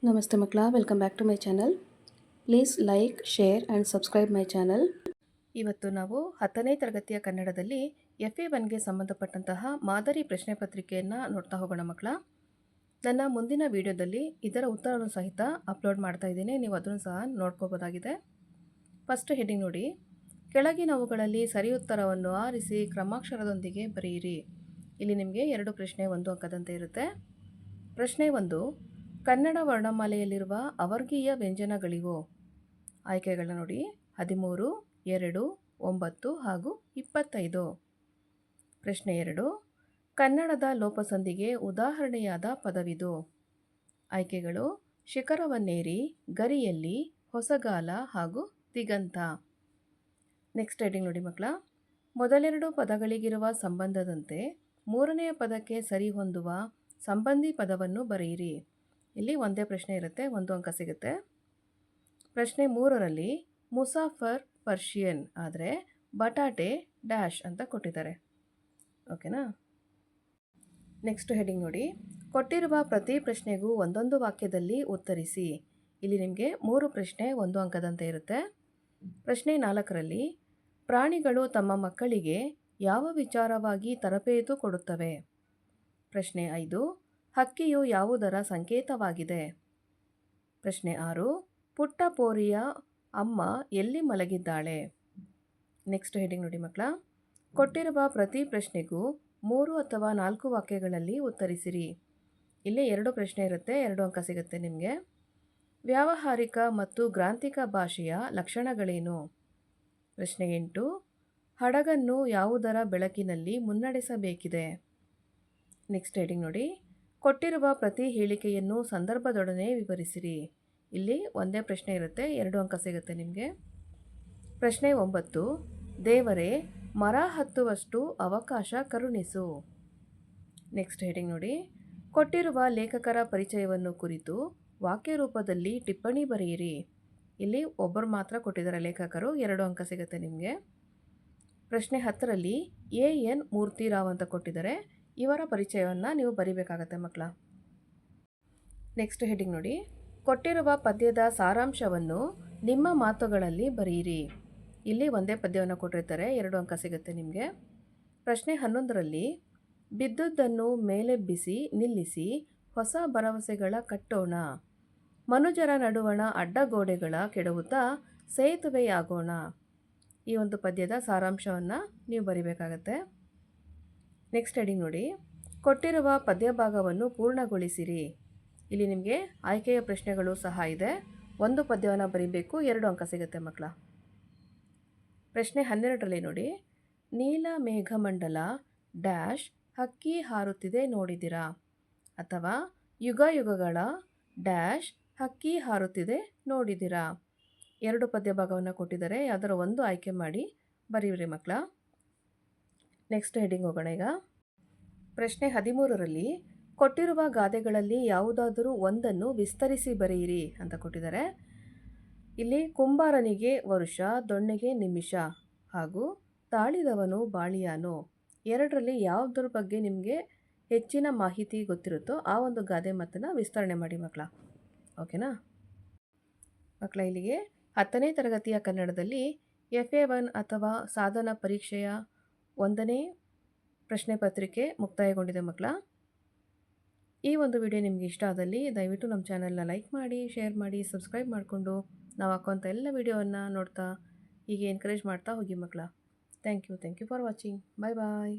ನಮಸ್ತೆ ಮಕ್ಕಳ, welcome back to my channel. Please like, share and subscribe my channel. ಇವತ್ತು ನಾವು 10ನೇ ತರಗತಿಯ ಕನ್ನಡದಲ್ಲಿ FA1ಗೆ ಸಂಬಂಧಪಟ್ಟಂತಹ ಮಾದರಿ ಪ್ರಶ್ನೆ ಪತ್ರಿಕೆಯನ್ನು ನೋಡ್ತಾ ಹೋಗೋಣ ಮಕ್ಕಳ. ನನ್ನ ಮುಂದಿನ ವಿಡಿಯೋದಲ್ಲಿ ಇದರ ಉತ್ತರವನ್ನು ಸಹಿತ ಅಪ್ಲೋಡ್ ಮಾಡ್ತಾ ಇದ್ದೀನಿ, ನೀವು ಅದನ್ನು ಸಹ ನೋಡ್ಕೋಬೋದಾಗಿದೆ. ಫಸ್ಟ್ ಹೆಡ್ಡಿಂಗ್ ನೋಡಿ, ಕೆಳಗಿನವುಗಳಲ್ಲಿ ಸರಿ ಉತ್ತರವನ್ನು ಆರಿಸಿ ಕ್ರಮಾಕ್ಷರದೊಂದಿಗೆ ಬರೆಯಿರಿ. ಇಲ್ಲಿ ನಿಮಗೆ 2 ಪ್ರಶ್ನೆ 1 ಅಂಕದಂತೆ ಇರುತ್ತೆ. ಪ್ರಶ್ನೆ 1, ಕನ್ನಡ ವರ್ಣಮಾಲೆಯಲ್ಲಿರುವ ಅವರ್ಗೀಯ ವ್ಯಂಜನಗಳಿವು? ಆಯ್ಕೆಗಳನ್ನ ನೋಡಿ, 13, 2, 9 ಹಾಗೂ 25. ಪ್ರಶ್ನೆ 2, ಕನ್ನಡದ ಲೋಪಸಂಧಿಗೆ ಉದಾಹರಣೆಯಾದ ಪದವಿದು? ಆಯ್ಕೆಗಳು ಶಿಖರವನ್ನೇರಿ, ಗರಿಯಲ್ಲಿ, ಹೊಸಗಾಲ ಹಾಗೂ ದಿಗಂತ. ನೆಕ್ಸ್ಟ್ ಹೆಡ್ಡಿಂಗ್ ನೋಡಿ ಮಕ್ಕಳ, ಮೊದಲೆರಡು ಪದಗಳಿಗಿರುವ ಸಂಬಂಧದಂತೆ ಮೂರನೆಯ ಪದಕ್ಕೆ ಸರಿ ಹೊಂದುವ ಸಂಬಂಧಿ ಪದವನ್ನು ಬರೆಯಿರಿ. ಇಲ್ಲಿ ಒಂದೇ ಪ್ರಶ್ನೆ ಇರುತ್ತೆ, 1 ಅಂಕ ಸಿಗುತ್ತೆ. ಪ್ರಶ್ನೆ 3ರಲ್ಲಿ ಮುಸಾಫರ್ ಪರ್ಷಿಯನ್ ಆದರೆ ಬಟಾಟೆ ಡ್ಯಾಶ್ ಅಂತ ಕೊಟ್ಟಿದ್ದಾರೆ. ಓಕೆನಾ. ನೆಕ್ಸ್ಟ್ ಹೆಡ್ಡಿಂಗ್ ನೋಡಿ, ಕೊಟ್ಟಿರುವ ಪ್ರತಿ ಪ್ರಶ್ನೆಗೂ ಒಂದೊಂದು ವಾಕ್ಯದಲ್ಲಿ ಉತ್ತರಿಸಿ. ಇಲ್ಲಿ ನಿಮಗೆ 3 ಪ್ರಶ್ನೆ 1 ಅಂಕದಂತೆ ಇರುತ್ತೆ. ಪ್ರಶ್ನೆ 4ರಲ್ಲಿ ಪ್ರಾಣಿಗಳು ತಮ್ಮ ಮಕ್ಕಳಿಗೆ ಯಾವ ವಿಚಾರವಾಗಿ ತರಬೇತು ಕೊಡುತ್ತವೆ? ಪ್ರಶ್ನೆ 5, ಹಕ್ಕಿಯು ಯಾವುದರ ಸಂಕೇತವಾಗಿದೆ? ಪ್ರಶ್ನೆ 6, ಪುಟ್ಟ ಪೋರಿಯ ಅಮ್ಮ ಎಲ್ಲಿ ಮಲಗಿದ್ದಾಳೆ? ನೆಕ್ಸ್ಟ್ ಹೆಡ್ಡಿಂಗ್ ನೋಡಿ ಮಕ್ಕಳ, ಕೊಟ್ಟಿರುವ ಪ್ರತಿ ಪ್ರಶ್ನೆಗೂ 3 ಅಥವಾ 4 ವಾಕ್ಯಗಳಲ್ಲಿ ಉತ್ತರಿಸಿರಿ. ಇಲ್ಲಿ 2 ಪ್ರಶ್ನೆ ಇರುತ್ತೆ, 2 ಅಂಕ ಸಿಗುತ್ತೆ ನಿಮಗೆ. ವ್ಯಾವಹಾರಿಕ ಮತ್ತು ಗ್ರಾಂಥಿಕ ಭಾಷೆಯ ಲಕ್ಷಣಗಳೇನು? ಪ್ರಶ್ನೆ 8, ಹಡಗನ್ನು ಯಾವುದರ ಬೆಳಕಿನಲ್ಲಿ ಮುನ್ನಡೆಸಬೇಕಿದೆ? ನೆಕ್ಸ್ಟ್ ಹೆಡ್ಡಿಂಗ್ ನೋಡಿ, ಕೊಟ್ಟಿರುವ ಪ್ರತಿ ಹೇಳಿಕೆಯನ್ನು ಸಂದರ್ಭದೊಡನೆ ವಿವರಿಸಿರಿ. ಇಲ್ಲಿ ಒಂದೇ ಪ್ರಶ್ನೆ ಇರುತ್ತೆ, 2 ಅಂಕ ಸಿಗುತ್ತೆ ನಿಮಗೆ. ಪ್ರಶ್ನೆ 9, ದೇವರೇ ಮರ ಹತ್ತುವಷ್ಟು ಅವಕಾಶ ಕರುಣಿಸು. ನೆಕ್ಸ್ಟ್ ಹೆಡ್ಡಿಂಗ್ ನೋಡಿ, ಕೊಟ್ಟಿರುವ ಲೇಖಕರ ಪರಿಚಯವನ್ನು ಕುರಿತು ವಾಕ್ಯ ರೂಪದಲ್ಲಿ ಟಿಪ್ಪಣಿ ಬರೆಯಿರಿ. ಇಲ್ಲಿ ಒಬ್ಬರು ಮಾತ್ರ ಕೊಟ್ಟಿದ್ದಾರೆ ಲೇಖಕರು, 2 ಅಂಕ ಸಿಗುತ್ತೆ ನಿಮಗೆ. ಪ್ರಶ್ನೆ 10ರಲ್ಲಿ AN ಮೂರ್ತಿರಾವ್ ಅಂತ ಕೊಟ್ಟಿದ್ದಾರೆ, ಇವರ ಪರಿಚಯವನ್ನು ನೀವು ಬರಿಬೇಕಾಗತ್ತೆ ಮಕ್ಕಳ. ನೆಕ್ಸ್ಟ್ ಹೆಡ್ಡಿಂಗ್ ನೋಡಿ, ಕೊಟ್ಟಿರುವ ಪದ್ಯದ ಸಾರಾಂಶವನ್ನು ನಿಮ್ಮ ಮಾತುಗಳಲ್ಲಿ ಬರೆಯಿರಿ. ಇಲ್ಲಿ ಒಂದೇ ಪದ್ಯವನ್ನು ಕೊಟ್ಟಿರ್ತಾರೆ, 2 ಅಂಕ ಸಿಗುತ್ತೆ ನಿಮಗೆ. ಪ್ರಶ್ನೆ 11ರಲ್ಲಿ ಬಿದ್ದುದನ್ನು ಮೇಲೆಬ್ಬಿಸಿ ನಿಲ್ಲಿಸಿ ಹೊಸ ಭರವಸೆಗಳ ಕಟ್ಟೋಣ, ಮನುಜರ ನಡುವಣ ಅಡ್ಡಗೋಡೆಗಳ ಕೆಡವುತ್ತಾ ಸೇತುವೆಯಾಗೋಣ. ಈ ಒಂದು ಪದ್ಯದ ಸಾರಾಂಶವನ್ನು ನೀವು ಬರಿಬೇಕಾಗತ್ತೆ. ನೆಕ್ಸ್ಟ್ ಹೆಡ್ಡಿಂಗ್ ನೋಡಿ, ಕೊಟ್ಟಿರುವ ಪದ್ಯ ಭಾಗವನ್ನು ಪೂರ್ಣಗೊಳಿಸಿರಿ. ಇಲ್ಲಿ ನಿಮಗೆ ಆಯ್ಕೆಯ ಪ್ರಶ್ನೆಗಳು ಸಹ ಇದೆ, 1 ಪದ್ಯವನ್ನು ಬರೀಬೇಕು, 2 ಅಂಕ ಸಿಗುತ್ತೆ ಮಕ್ಕಳ. ಪ್ರಶ್ನೆ 12ರಲ್ಲಿ ನೋಡಿ, ನೀಲ ಮೇಘಮಂಡಲ ಡ್ಯಾಶ್ ಹಕ್ಕಿ ಹಾರುತ್ತಿದೆ ನೋಡಿದಿರಾ? ಅಥವಾ ಯುಗ ಯುಗಗಳ ಡ್ಯಾಶ್ ಹಕ್ಕಿ ಹಾರುತ್ತಿದೆ ನೋಡಿದಿರಾ? 2 ಪದ್ಯ ಭಾಗವನ್ನು ಕೊಟ್ಟಿದ್ದಾರೆ, ಯಾವುದರ ಒಂದು ಆಯ್ಕೆ ಮಾಡಿ ಬರೀರಿ ಮಕ್ಕಳ. ನೆಕ್ಸ್ಟ್ ಹೆಡ್ಡಿಂಗ್ ಹೋಗೋಣ ಈಗ. ಪ್ರಶ್ನೆ 13ರಲ್ಲಿ ಕೊಟ್ಟಿರುವ ಗಾದೆಗಳಲ್ಲಿ ಯಾವುದಾದರೂ ಒಂದನ್ನು ವಿಸ್ತರಿಸಿ ಬರೆಯಿರಿ ಅಂತ ಕೊಟ್ಟಿದ್ದಾರೆ. ಇಲ್ಲಿ ಕುಂಬಾರನಿಗೆ ವರುಷ, ದೊಣ್ಣೆಗೆ ನಿಮಿಷ ಹಾಗೂ ತಾಳಿದವನು ಬಾಳಿಯಾನು, 2ರಲ್ಲಿ ಯಾವುದ್ರ ಬಗ್ಗೆ ನಿಮಗೆ ಹೆಚ್ಚಿನ ಮಾಹಿತಿ ಗೊತ್ತಿರುತ್ತೋ ಆ ಒಂದು ಗಾದೆ ಮಾತನ್ನು ವಿಸ್ತರಣೆ ಮಾಡಿ ಮಕ್ಕಳ. ಓಕೆನಾ ಮಕ್ಕಳ, ಇಲ್ಲಿಗೆ 10ನೇ ತರಗತಿಯ ಕನ್ನಡದಲ್ಲಿ FA1 ಅಥವಾ ಸಾಧನ ಪರೀಕ್ಷೆಯ 1ನೇ ಪ್ರಶ್ನೆ ಪತ್ರಿಕೆ ಮುಕ್ತಾಯಗೊಂಡಿದೆ ಮಕ್ಕಳ. ಈ ಒಂದು ವಿಡಿಯೋ ನಿಮಗೆ ಇಷ್ಟ ಆದಲ್ಲಿ ದಯವಿಟ್ಟು ನಮ್ಮ ಚಾನಲ್ನ ಲೈಕ್ ಮಾಡಿ, ಶೇರ್ ಮಾಡಿ, ಸಬ್ಸ್ಕ್ರೈಬ್ ಮಾಡಿಕೊಂಡು ನಾವು ಹಾಕುವಂಥ ಎಲ್ಲ ವಿಡಿಯೋವನ್ನು ನೋಡ್ತಾ ಹೀಗೆ ಎನ್ಕರೇಜ್ ಮಾಡ್ತಾ ಹೋಗಿ ಮಕ್ಕಳ. Thank you for watching. Bye bye.